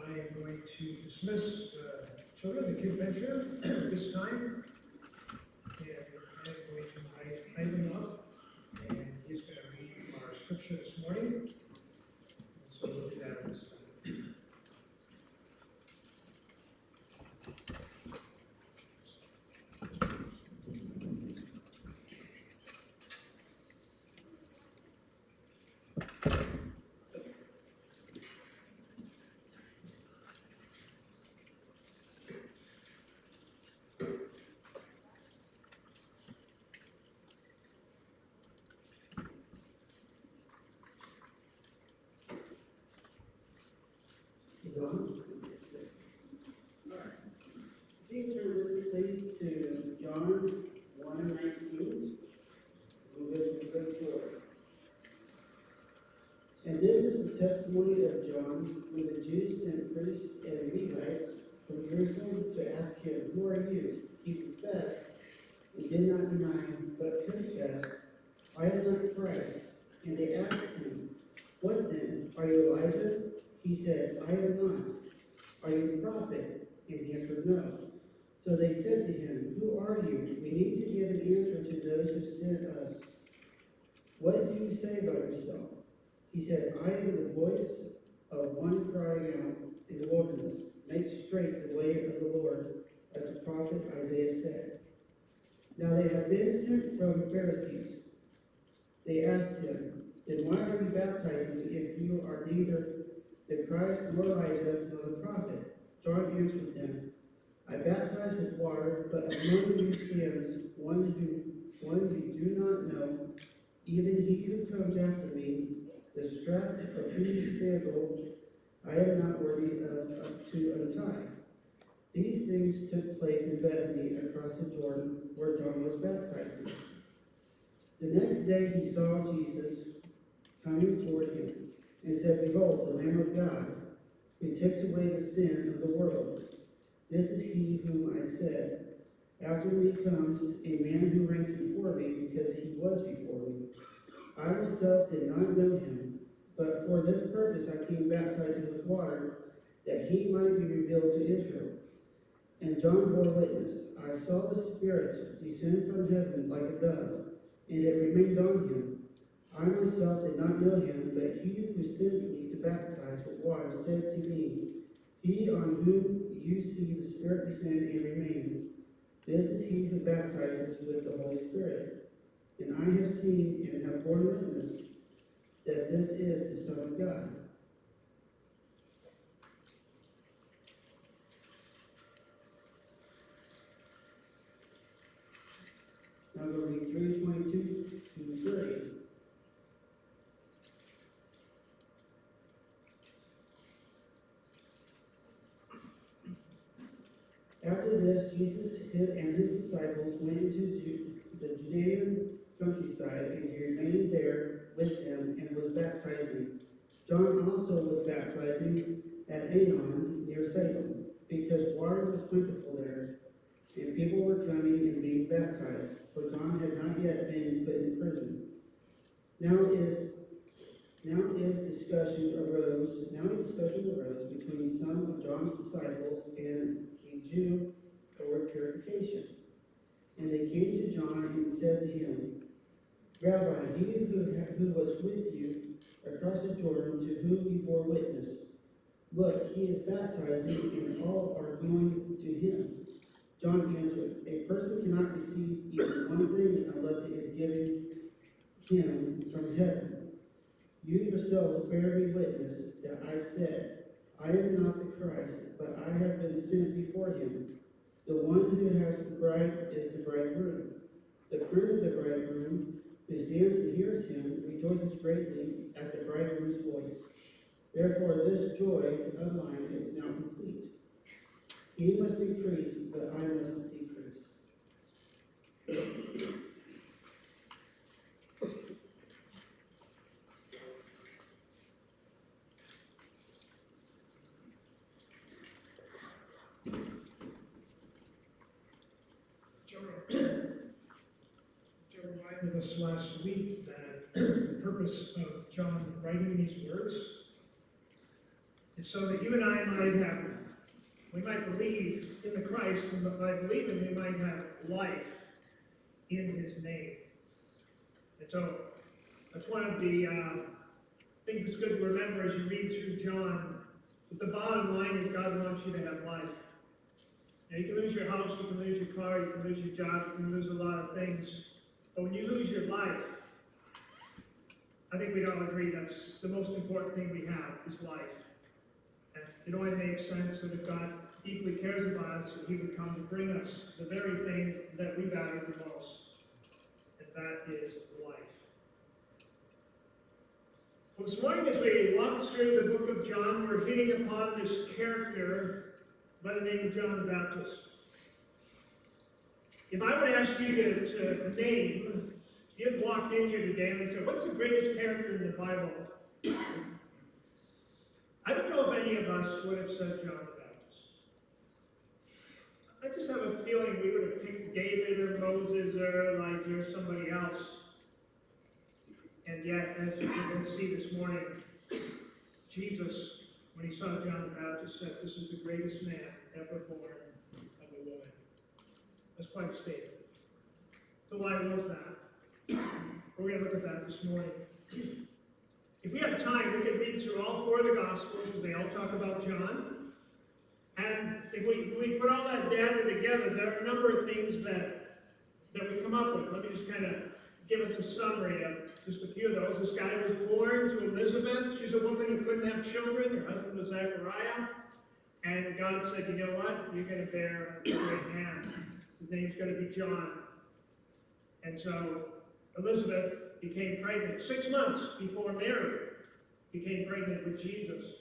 I am going to dismiss the children, the kid bencher, at this time. And I'm going to invite Ivan up, and he's going to read our scripture this morning. And so we'll do that at this time. Please turn with me, please, to John 1:19. We'll go to verse 4. And this is the testimony of John when the Jews sent priests and Levites from Jerusalem to ask him, "Who are you?" He confessed and did not deny, but confessed, "I am not Christ." And they asked him, "What then? Are you Elijah?" He said, "I am not." "Are you a prophet?" And he answered, "No." So they said to him, "Who are you? We need to give an answer to those who sent us. What do you say about yourself?" He said, "I am the voice of one crying out in the wilderness, 'Make straight the way of the Lord,' as the prophet Isaiah said." Now they have been sent from the Pharisees. They asked him, "Then why are you baptizing if you are neither the Christ nor Elijah nor the prophet?" John answered them, "I baptize with water, but among you stands one you do not know, even he who comes after me, the strap of whose sandal I am not worthy to untie." These things took place in Bethany across the Jordan, where John was baptizing. The next day he saw Jesus coming toward him, and said, "Behold, the Lamb of God, who takes away the sin of the world. This is he whom I said, 'After me comes a man who ranks before me, because he was before me.' I myself did not know him, but for this purpose I came baptizing with water, that he might be revealed to Israel." And John bore witness, "I saw the Spirit descend from heaven like a dove, and it remained on him. I myself did not know him, but he who sent me to baptize with water said to me, 'He on whom you see the Spirit descend and remain, this is he who baptizes with the Holy Spirit.' And I have seen and have borne witness that this is the Son of God." Now I'm going to read 3:22 to 30. After this, Jesus and his disciples went into the Judean countryside, and he remained there with them and was baptizing. John also was baptizing at Aenon near Salem, because water was plentiful there, and people were coming and being baptized, for John had not yet been put in prison. Now a discussion arose between some of John's disciples and a Jew over purification. And they came to John and said to him, "Rabbi, he who was with you across the Jordan, to whom you bore witness, look, he is baptizing, and all are going to him." John answered, "A person cannot receive even one thing unless it is given him from heaven. You yourselves bear me witness that I said, 'I am not the Christ, but I have been sent before him.' The one who has the bride is the bridegroom. The friend of the bridegroom, who stands and hears him, rejoices greatly at the bridegroom's voice. Therefore this joy of mine is now complete. He must increase, but I must decrease." Joe reminded with us last week that the purpose of John writing these words And so that you and I we might believe in the Christ, and by believing we might have life in his name. And so that's one of the things that's good to remember as you read through John. But the bottom line is God wants you to have life. Now, you can lose your house, you can lose your car, you can lose your job, you can lose a lot of things. But when you lose your life, I think we'd all agree that's the most important thing we have is life. And it only makes sense that if God deeply cares about us, that he would come to bring us the very thing that we value the most. And that is life. Well, this morning as we walk through the book of John, we're hitting upon this character by the name of John the Baptist. If I would ask you to name, if you had walked in here today and they said, what's the greatest character in the Bible? I don't know if any of us would have said John the Baptist. I just have a feeling we would have picked David or Moses or Elijah or somebody else. And yet, as you can see this morning, Jesus, when he saw John the Baptist, said, this is the greatest man ever born of a woman. That's quite a statement. So why was that? We're going to look at that this morning. If we have time, we can read through all four of the Gospels because they all talk about John. And if we put all that data together, there are a number of things that we come up with. Let me just kind of give us a summary of just a few of those. This guy was born to Elizabeth. She's a woman who couldn't have children. Her husband was Zechariah. And God said, you know what? You're going to bear a great man. His name's going to be John. And so Elizabeth became pregnant 6 months before Mary became pregnant with Jesus.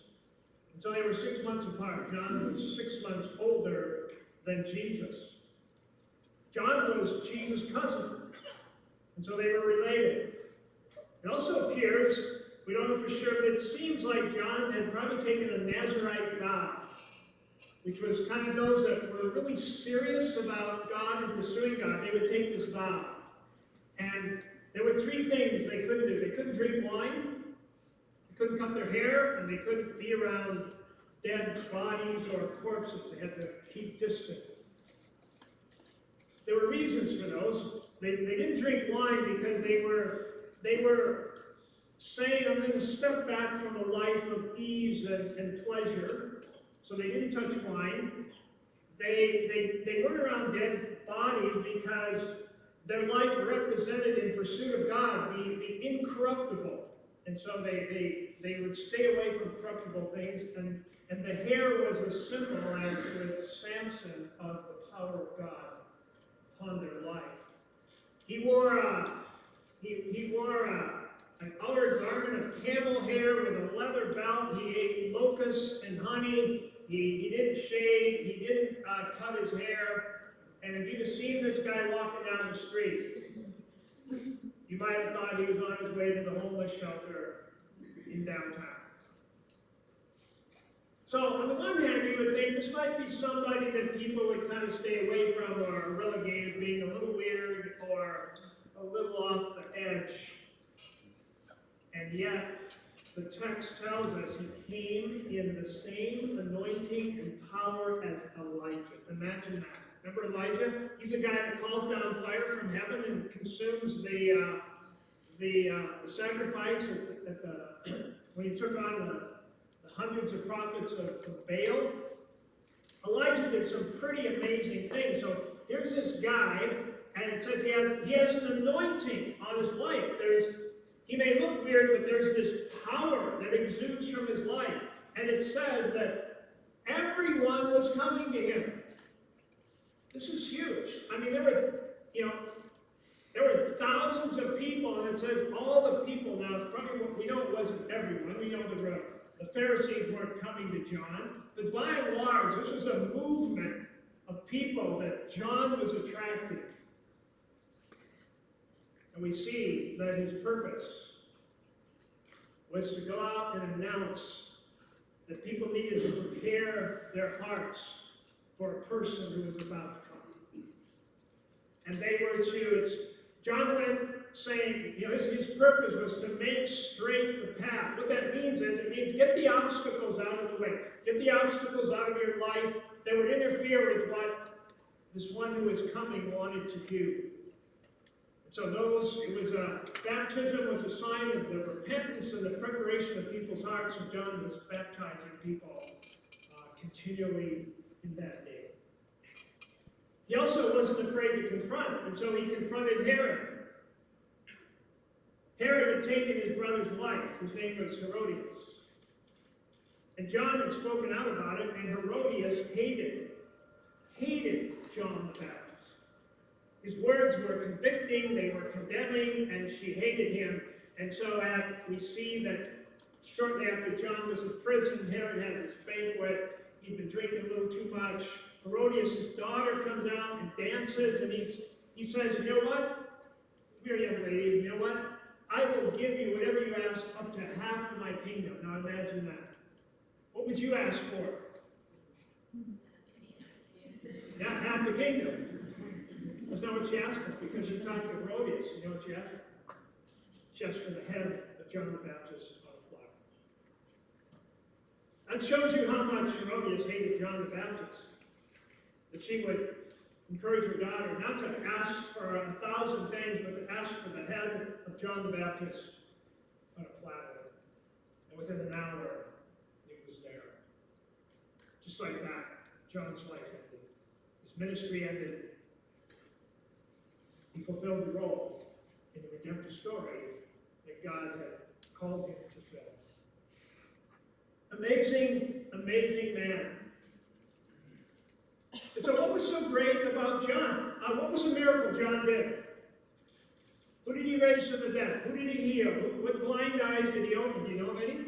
And so they were 6 months apart. John was 6 months older than Jesus. John was Jesus' cousin. And so they were related. It also appears, we don't know for sure, but it seems like John had probably taken a Nazarite vow, which was kind of those that were really serious about God and pursuing God. They would take this vow. And there were three things they couldn't do. They couldn't drink wine, they couldn't cut their hair, and they couldn't be around dead bodies or corpses. They had to keep distant. There were reasons for those. They didn't drink wine because they were saying, I'm going to step back from a life of ease and pleasure. So they didn't touch wine. They weren't around dead bodies because their life represented in pursuit of God the incorruptible. And so they would stay away from corruptible things. And the hair was a symbol, as with Samson, of the power of God upon their life. He wore an outer garment of camel hair with a leather belt. He ate locusts and honey. He didn't shave. He didn't cut his hair. And if you'd have seen this guy walking down the street, you might have thought he was on his way to the homeless shelter in downtown. So on the one hand, you would think this might be somebody that people would kind of stay away from or relegate as being a little weird or a little off the edge. And yet, the text tells us he came in the same anointing and power as Elijah. Imagine that. Remember Elijah? He's a guy that calls down fire from heaven and consumes the sacrifice when he took on the hundreds of prophets of Baal. Elijah did some pretty amazing things. So here's this guy, and it says he has an anointing on his life. He may look weird, but there's this power that exudes from his life. And it says that everyone was coming to him. This is huge. I mean, there were thousands of people, and it says all the people. Now, probably we know it wasn't everyone. We know the Pharisees weren't coming to John. But by and large, this was a movement of people that John was attracting. And we see that his purpose was to go out and announce that people needed to prepare their hearts for a person who was about to come. And they were John went saying, his purpose was to make straight the path. What that means is, it means get the obstacles out of the way. Get the obstacles out of your life that would interfere with what this one who is coming wanted to do. So baptism was a sign of the repentance and the preparation of people's hearts, and John was baptizing people continually in that day. He also wasn't afraid to confront, and so he confronted Herod. Herod had taken his brother's wife, whose name was Herodias. And John had spoken out about it, and Herodias hated John the Baptist. His words were convicting, they were condemning, and she hated him. And so we see that shortly after John was in prison, Herod had this banquet. He'd been drinking a little too much. Herodias' daughter comes out and dances, and he says, you know what? Come here, young lady, you know what? I will give you whatever you ask, up to half of my kingdom. Now imagine that. What would you ask for? Yeah, half the kingdom. That's not what she asked for, because she talked to Herodias. You know what she asked for? She asked for the head of John the Baptist on a platter. That shows you how much Herodias hated John the Baptist. That she would encourage her daughter not to ask for 1,000 things, but to ask for the head of John the Baptist on a platter. And within an hour, it was there. Just like that, John's life ended. His ministry ended. He fulfilled the role in the redemptive story that God had called him to fill. Amazing, amazing man. And so what was so great about John? What was the miracle John did? Who did he raise from the dead? Who did he heal? What blind eyes did he open? Do you know of any?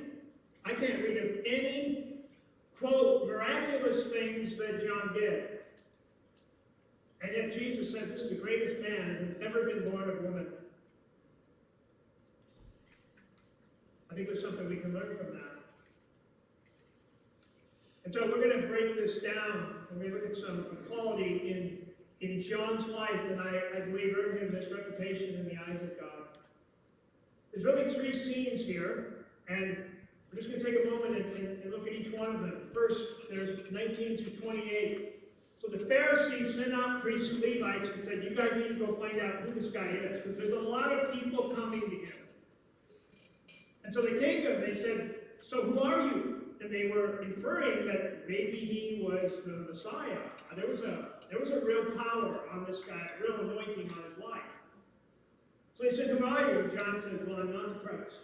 I can't read of any, quote, miraculous things that John did. And yet Jesus said, this is the greatest man who has ever been born of woman. I think there's something we can learn from that. And so we're going to break this down, and we look at some quality in John's life that I believe earned him this reputation in the eyes of God. There's really 3 scenes here, and we're just going to take a moment and look at each one of them. First, there's 19 to 28. So the Pharisees sent out priests and Levites and said, you guys need to go find out who this guy is, because there's a lot of people coming to him. And so they came to him, they said, so who are you? And they were inferring that maybe he was the Messiah. There was a real power on this guy, a real anointing on his life. So they said, who are you? And John says, well, I'm not the Christ.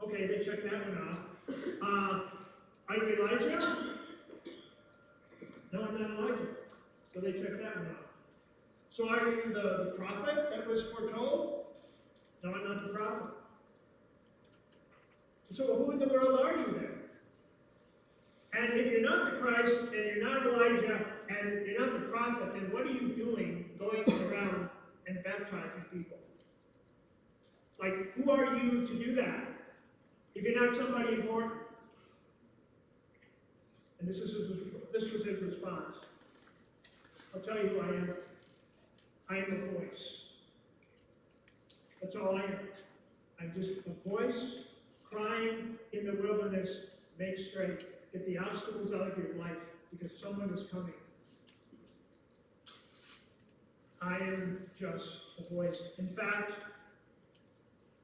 Okay, they checked that one off. Are you Elijah? No, I'm not Elijah. So they checked that one off. So are you the prophet that was foretold? No, I'm not the prophet. So who in the world are you then? And if you're not the Christ, and you're not Elijah, and you're not the prophet, then what are you doing going around and baptizing people? Like, who are you to do that if you're not somebody important? And this was his response. I'll tell you who I am. I am a voice. That's all I am. I'm just a voice crying in the wilderness, make straight. Get the obstacles out of your life, because someone is coming. I am just a voice. In fact,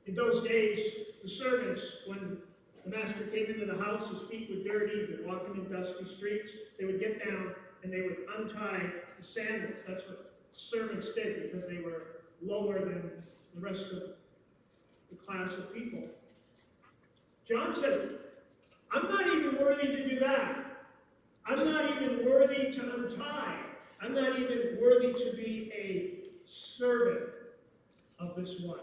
in those days, the servants, when the master came into the house, his feet were dirty, they're walking in dusty streets, they would get down and they would untie the sandals. That's what servants did, because they were lower than the rest of the class of people. John said, I'm not even worthy to do that. I'm not even worthy to untie. I'm not even worthy to be a servant of this one.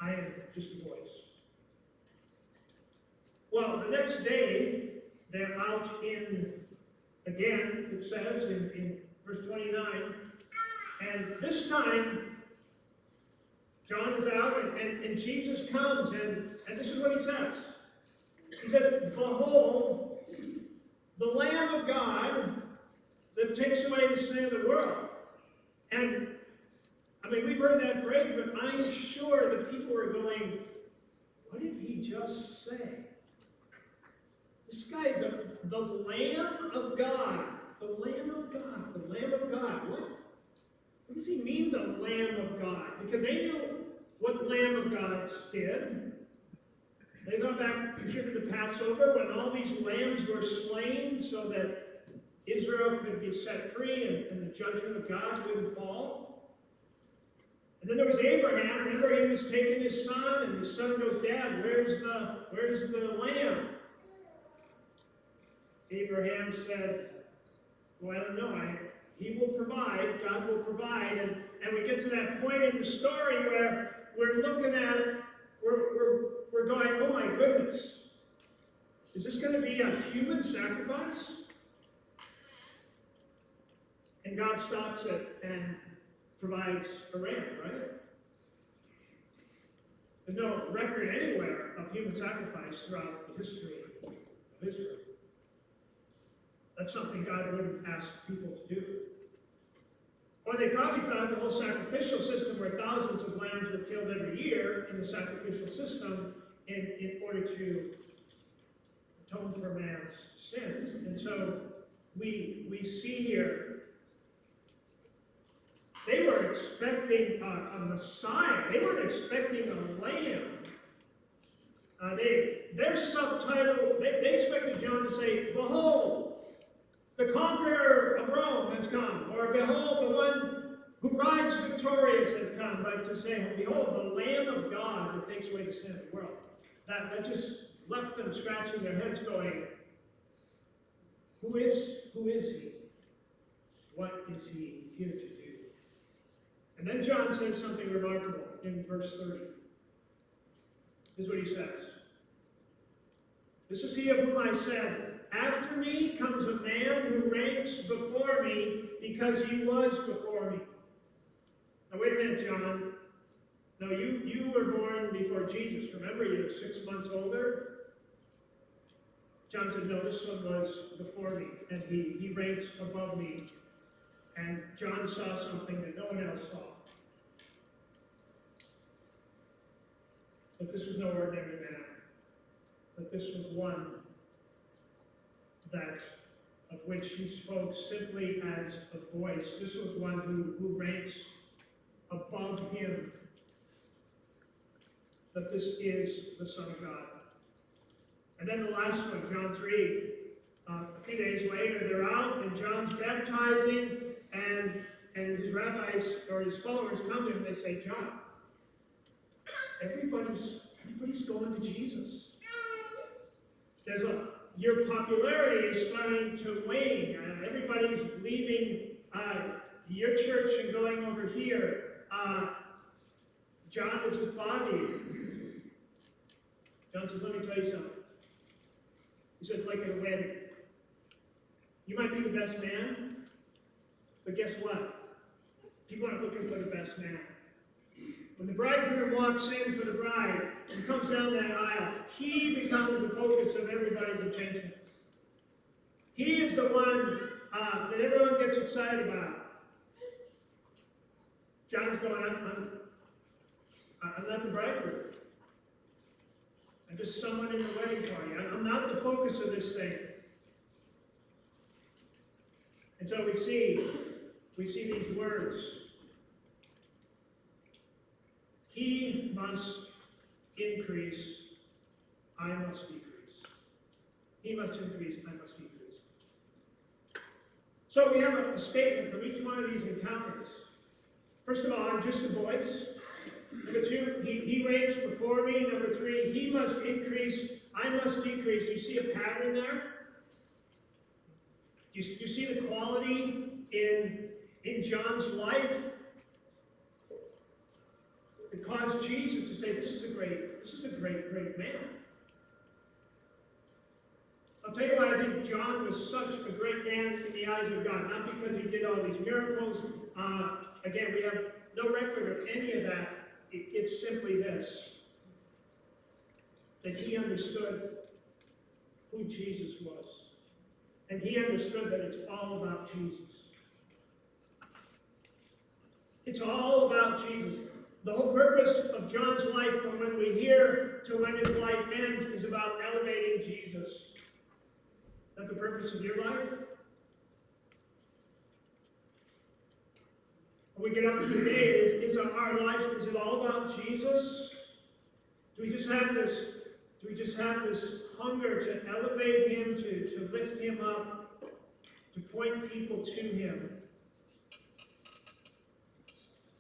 I am just a voice. Well, the next day, they're out again, it says in verse 29, and this time, John is out, and Jesus comes, and this is what he says. He said, behold, the Lamb of God that takes away the sin of the world. And I mean, we've heard that phrase, but I'm sure the people were going, what did he just say? This guy's the Lamb of God. The Lamb of God. The Lamb of God. What does he mean, the Lamb of God? Because they knew what the Lamb of God did. They thought back to the Passover when all these lambs were slain so that Israel could be set free and the judgment of God wouldn't fall. And then there was Abraham. Remember, he was taking his son, and his son goes, Dad, where's the lamb? Abraham said, well, I don't know. He will provide. God will provide. And we get to that point in the story where we're looking at, we're going, oh my goodness. Is this going to be a human sacrifice? And God stops it and provides a ram, right? There's no record anywhere of human sacrifice throughout the history of Israel. That's something God wouldn't ask people to do. Or they probably thought the whole sacrificial system, where thousands of lambs were killed every year in the sacrificial system in order to atone for man's sins. And so we see here, they were expecting a Messiah. They weren't expecting a lamb. Their subtitle, they expected John to say, behold, the conqueror of Rome has come, or behold, the one who rides victorious has come, but to say, behold, the Lamb of God that takes away the sin of the world. That just left them scratching their heads going, who is he? What is he here to do? And then John says something remarkable in verse 30. This is what he says. This is he of whom I said, after me comes a man who ranks before me because he was before me. Now wait a minute, John. No, you were born before Jesus. Remember, you were 6 months older. John said, no, this one was before me, and he ranks above me. And John saw something that no one else saw. That this was no ordinary man. That this was one of which he spoke simply as a voice. This was one who ranks above him. That this is the Son of God. And then the last one, John 3. A few days later, they're out, and John's baptizing, and his rabbis or his followers come to him and they say, John, everybody's going to Jesus. Your popularity is starting to wane. Everybody's leaving your church and going over here. John is his body. John says, let me tell you something. He said, it's like at a wedding. You might be the best man, but guess what? People aren't looking for the best man. When the bridegroom walks in for the bride and comes down that aisle, he becomes the focus of everybody's attention. He is the one that everyone gets excited about. John's going, I'm not the bridegroom. I'm just someone in the wedding party. I'm not the focus of this thing. And so we see these words. He must increase, I must decrease. He must increase, I must decrease. So we have a statement from each one of these encounters. First of all, I'm just a voice. Number two, he reigns before me. Number three, he must increase, I must decrease. Do you see a pattern there? Do you see the quality in John's life that caused Jesus to say, this is a great man. I'll tell you why I think John was such a great man in the eyes of God. Not because he did all these miracles. Again, we have no record of any of that. It's simply this, that he understood who Jesus was. And he understood that it's all about Jesus. It's all about Jesus. The whole purpose of John's life from when we hear to when his life ends is about elevating Jesus. Is that the purpose of your life? When we get up today, is our lives, is it all about Jesus? Do we just have this hunger to elevate him, to lift him up, to point people to him?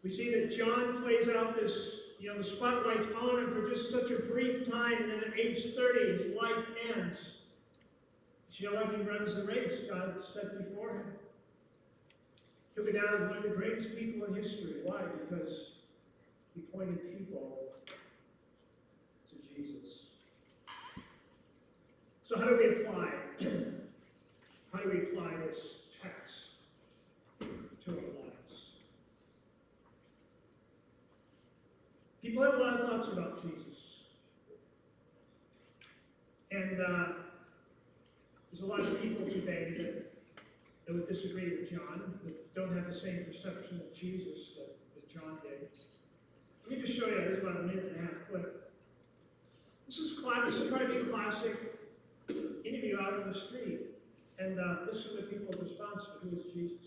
We see that John plays out this, the spotlight's on him for just such a brief time, and then at age 30, his life ends. But you know what? He runs the race God set before him. He'll go down as one of the greatest people in history. Why? Because he pointed people to Jesus. So how do we apply? How do we apply this text to our lives? People have a lot of thoughts about Jesus. And there's a lot of people today that would disagree with John, that don't have the same perception of Jesus that John did. Let me just show you, this is about a minute and a half clip. This is probably a classic interview out on the street. And listen to people's response to who is Jesus.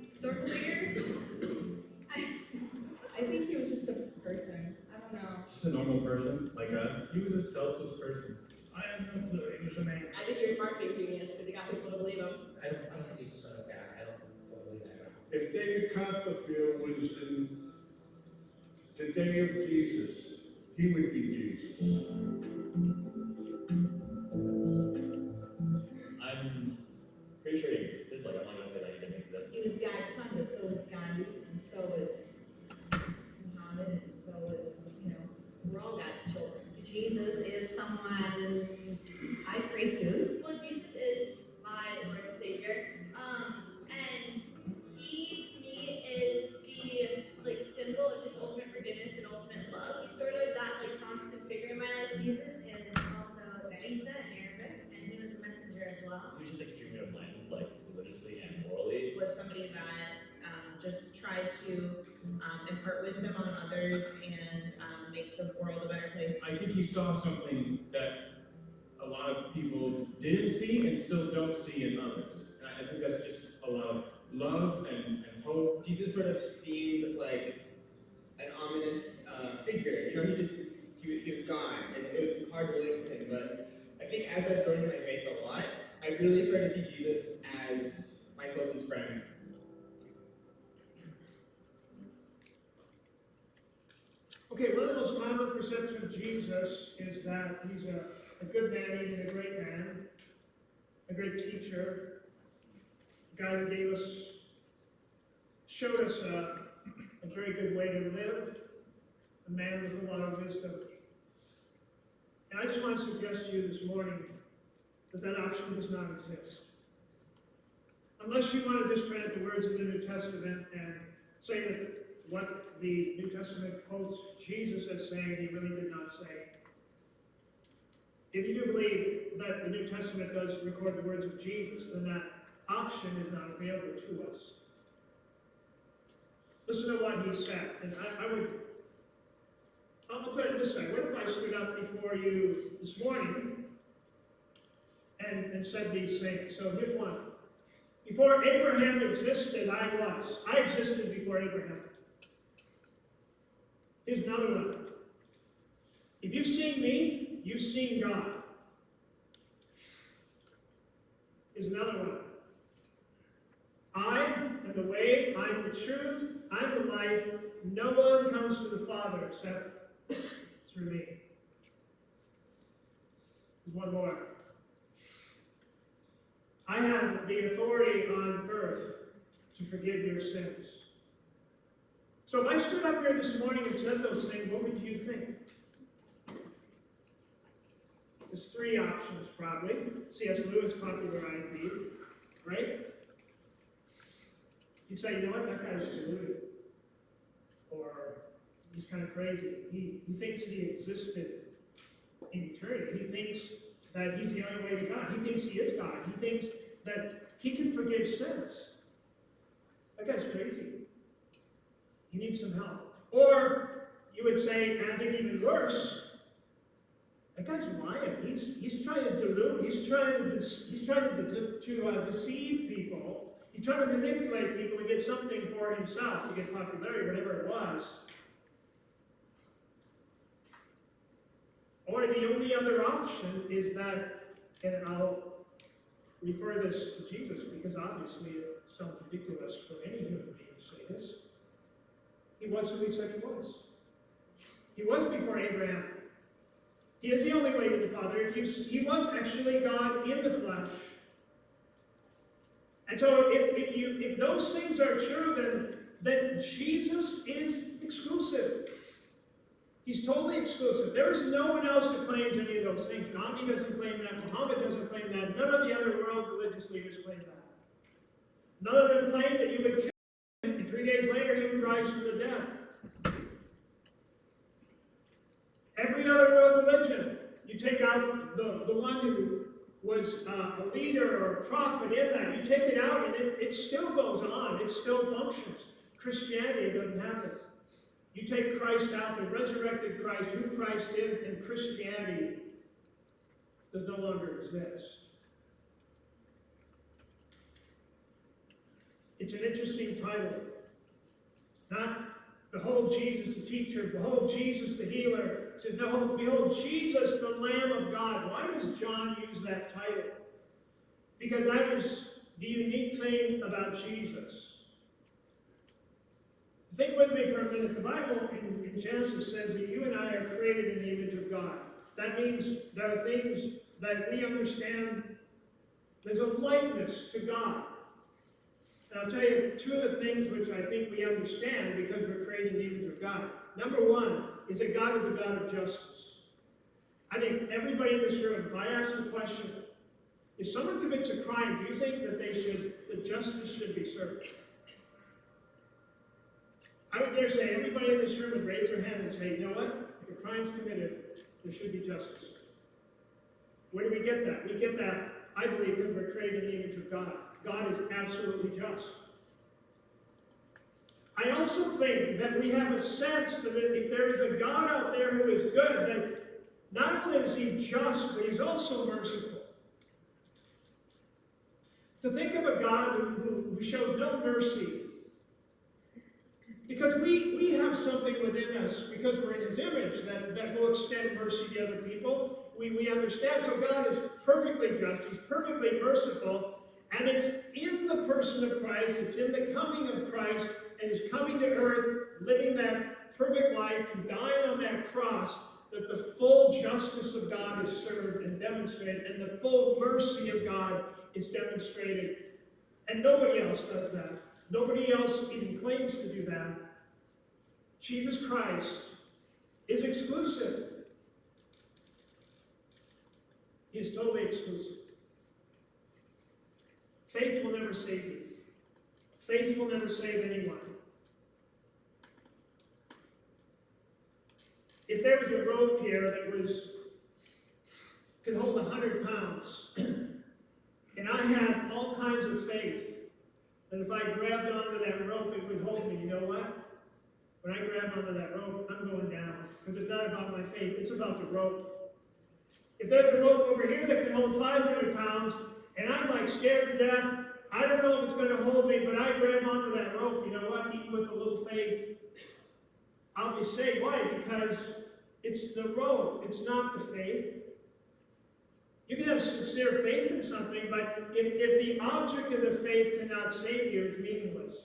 Historical figure? I think he was just a person. I don't know. Just a normal person like us. He was a selfless person. I have no clue. He was a man. I think he was a marketing genius because he got people to believe him. I don't think he's the son of God. I don't believe that at all. If David Copperfield was in the day of Jesus, he would be Jesus. I'm pretty sure he existed. Like, I'm not gonna say that he didn't exist. He was God's son, but so was Gandhi, and so was Muhammad, and so was, we're all God's children. Jesus is someone I pray to. Well, Jesus is my Lord and Savior. And he, to me, is the symbol of his ultimate forgiveness and ultimate love. He's sort of that constant figure in my life. Jesus is also Isa in Arabic, and he was a messenger as well. He was just extremely enlightened, religiously and morally. Was somebody that just tried to impart wisdom on others and make the world a better place. I think he saw something that a lot of people didn't see and still don't see in others. And I think that's just a lot of love and hope. Jesus sort of seemed like an ominous figure. He was gone, and it was hard to relate to him. But I think as I've grown in my faith a lot, I've really started to see Jesus as my closest friend. Okay, one of the most common perceptions of Jesus is that he's a good man, even a great man, a great teacher, a guy who showed us a very good way to live, a man with a lot of wisdom. And I just want to suggest to you this morning that option does not exist. Unless you want to discredit the words of the New Testament and say that what the New Testament quotes Jesus as saying, he really did not say. If you do believe that the New Testament does record the words of Jesus, then that option is not available to us. Listen to what he said, and I'll put it this way. What if I stood up before you this morning and said these things? So here's one. Before Abraham existed, I was. I existed before Abraham. Here's another one. If you've seen me, you've seen God. Here's another one. I am the way, I am the truth, I am the life. No one comes to the Father except through me. There's one more. I have the authority on earth to forgive your sins. So if I stood up here this morning and said those things, what would you think? There's three options, probably. C.S. Lewis popularized these, right? You'd say, you know what, that guy's deluded. Or he's kind of crazy. He thinks he existed in eternity. He thinks that he's the only way to God. He thinks he is God. He thinks that he can forgive sins. That guy's crazy. He needs some help. Or you would say, and I think even worse, that guy's lying. He's trying to delude. He's trying to deceive people. He's trying to manipulate people to get something for himself, to get popularity, whatever it was. Or the only other option is that, and I'll refer this to Jesus because obviously it sounds ridiculous for any human being to say this. He was who he said he was. He was before Abraham. He is the only way to the Father. He was actually God in the flesh. And so if those things are true, then Jesus is exclusive. He's totally exclusive. There is no one else that claims any of those things. Gandhi doesn't claim that. Muhammad doesn't claim that. None of the other world religious leaders claim that. None of them claim that you would kill him and 3 days later he would rise from the dead. Every other world religion, you take out the one who was a leader or a prophet in that, you take it out and it still goes on. It still functions. Christianity, it doesn't happen. You take Christ out, the resurrected Christ, who Christ is, and Christianity does no longer exist. It's an interesting title. Not behold Jesus the teacher, behold Jesus the healer. It says, no, behold Jesus the Lamb of God. Why does John use that title? Because that is the unique thing about Jesus. Think with me for a minute. The Bible in Genesis says that you and I are created in the image of God. That means there are things that we understand. There's a likeness to God. And I'll tell you two of the things which I think we understand because we're created in the image of God. Number one is that God is a God of justice. I think everybody in this room, if I ask the question, if someone commits a crime, do you think that justice should be served? I would dare say everybody in this room would raise their hand and say, you know what? If a crime's committed, there should be justice. Where do we get that? We get that, I believe, because we're created in the image of God. God is absolutely just. I also think that we have a sense that if there is a God out there who is good, then not only is he just, but he's also merciful. To think of a God who shows no mercy, because we have something within us, because we're in his image, that will extend mercy to other people. We understand. So God is perfectly just. He's perfectly merciful. And it's in the person of Christ. It's in the coming of Christ. And his coming to earth, living that perfect life and dying on that cross, that the full justice of God is served and demonstrated. And the full mercy of God is demonstrated. And nobody else does that. Nobody else even claims to do that. Jesus Christ is exclusive. He is totally exclusive. Faith will never save you. Faith will never save anyone. If there was a rope here that could hold 100 pounds, and I had all kinds of faith, that if I grabbed onto that rope, it would hold me. You know what? When I grab onto that rope, I'm going down. Because it's not about my faith, it's about the rope. If there's a rope over here that can hold 500 pounds, and I'm like scared to death, I don't know if it's going to hold me, but I grab onto that rope, you know what? Even with a little faith, I'll be saved. Why? Because it's the rope, it's not the faith. You can have sincere faith in something, but if the object of the faith cannot save you, it's meaningless.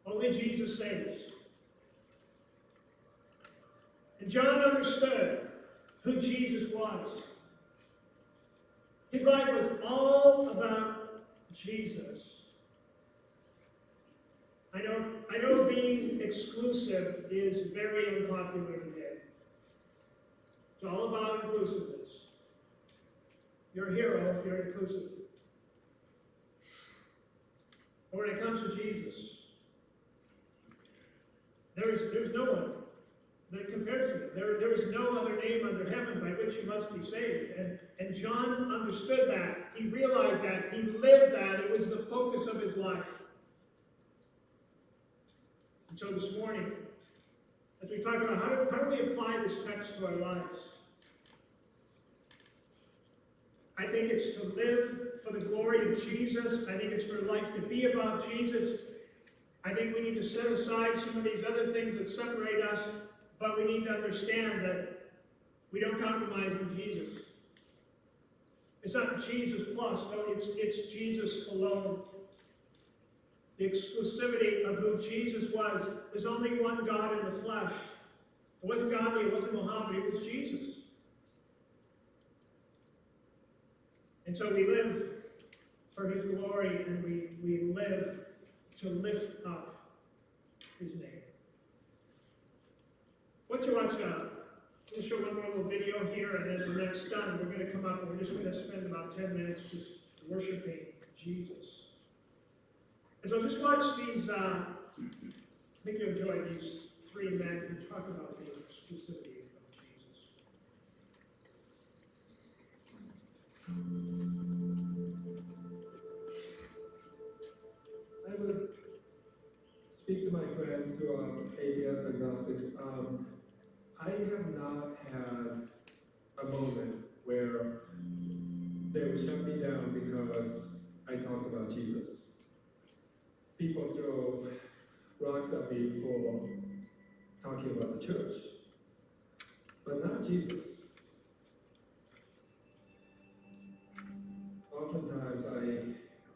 Only Jesus saves. And John understood who Jesus was. His life was all about Jesus. I know being exclusive is very unpopular today. It's all about inclusiveness. You're a hero if you're inclusive. But when it comes to Jesus, there's no one that compares to it. There is no other name under heaven by which you must be saved. And John understood that. He realized that. He lived that. It was the focus of his life. And so this morning, as we talk about how do we apply this text to our lives, I think it's to live for the glory of Jesus. I think it's for life to be about Jesus. I think we need to set aside some of these other things that separate us, but we need to understand that we don't compromise in Jesus. It's not Jesus plus, no, it's Jesus alone. The exclusivity of who Jesus was. There's only one God in the flesh. It wasn't Gandhi, it wasn't Muhammad, it was Jesus. And so we live for his glory, and we live to lift up his name. Once you watch, I'm going to show one more little video here, and then when that's done, we're going to come up and we're just going to spend about 10 minutes just worshiping Jesus. And so just watch these, I think you'll enjoy these three men who talk about the exclusivity of Jesus. I would speak to my friends who are atheists and agnostics. I have not had a moment where they would shut me down because I talked about Jesus. People throw rocks at me for talking about the church, but not Jesus. Oftentimes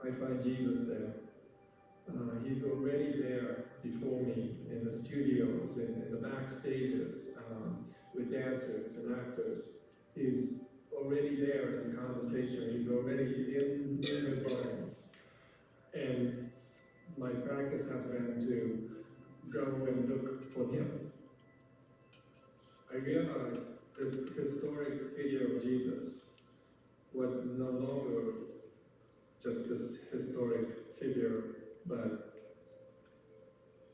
I find Jesus there. He's already there before me in the studios, in the backstages, with dancers and actors. He's already there in the conversation. He's already in their bones. And my practice has been to go and look for him. I realized this historic figure of Jesus was no longer just this historic figure, but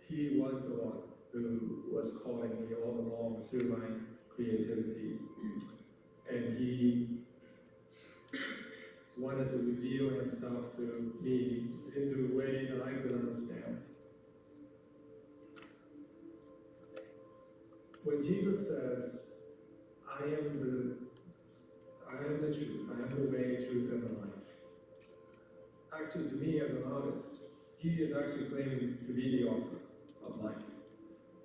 he was the one who was calling me all along through my creativity. And he wanted to reveal himself to me into a way that I could understand. When Jesus says, I am the truth, I am the way, truth, and the life. Actually, to me as an artist, he is actually claiming to be the author of life.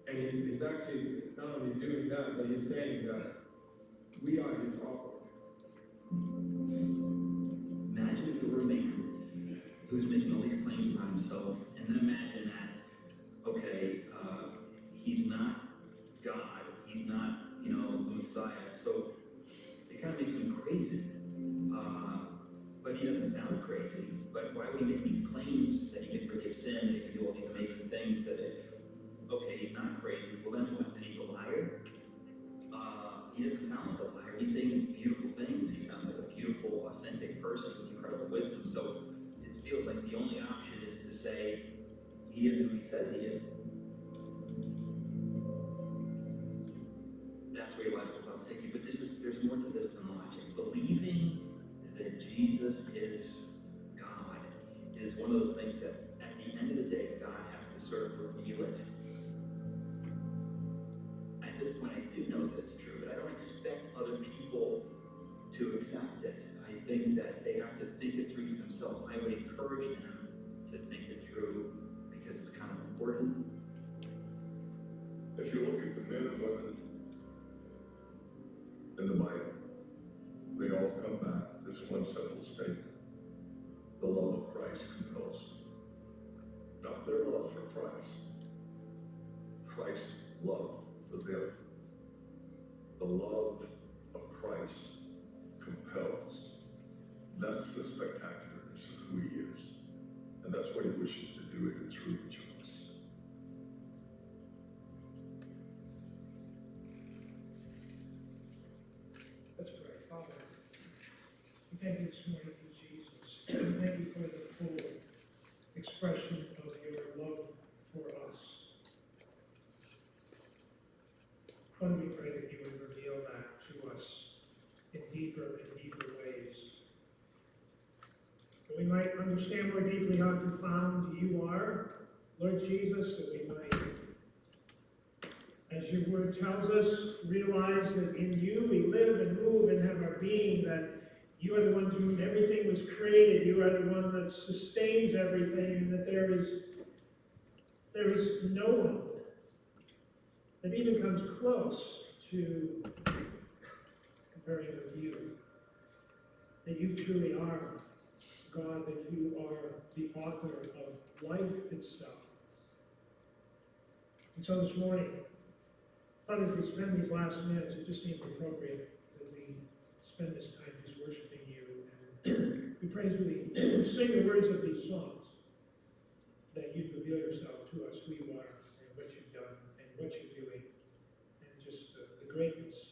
And he's actually not only doing that, but he's saying that we are his artwork. Imagine if there were a man who's making all these claims about himself, and then imagine that, okay, he's not God, he's not, the Messiah, so it kind of makes him crazy. But he doesn't sound crazy. But why would he make these claims that he can forgive sin, that he can do all these amazing things, okay, he's not crazy, well then what, then he's a liar? He doesn't sound like a liar. He's saying these beautiful things. He sounds like a beautiful, authentic person with incredible wisdom. So it feels like the only option is to say, he is who he says he is. That's where your logical thoughts take you. But there's more to this than logic. Believing that Jesus is God is one of those things that at the end of the day, God has to sort of reveal it. At this point, I do know that it's true, but I don't expect other people to accept it. I think that they have to think it through for themselves. I would encourage them to think it through because it's kind of important. If you look at the men and women in the Bible, they all come back to this one simple statement. The love of Christ compels me. Not their love for Christ. Christ's love for them. The love of Christ compels. That's the spectacularness of who he is. And that's what he wishes to do in and through each of us. Let's pray. Father, we thank you this morning for Jesus. We thank you for the full expression of your love for us. deeper and deeper ways. That we might understand more deeply how profound you are, Lord Jesus, that we might, as your word tells us, realize that in you we live and move and have our being, that you are the one through whom everything was created, you are the one that sustains everything, and that there is no one that even comes close to comparing with you. That you truly are God, that you are the author of life itself. And so this morning, Father, as we spend these last minutes, it just seems appropriate that we spend this time just worshiping you. And we pray as we sing the words of these songs, that you'd reveal yourself to us, who you are, and what you've done, and what you're doing, and just the greatness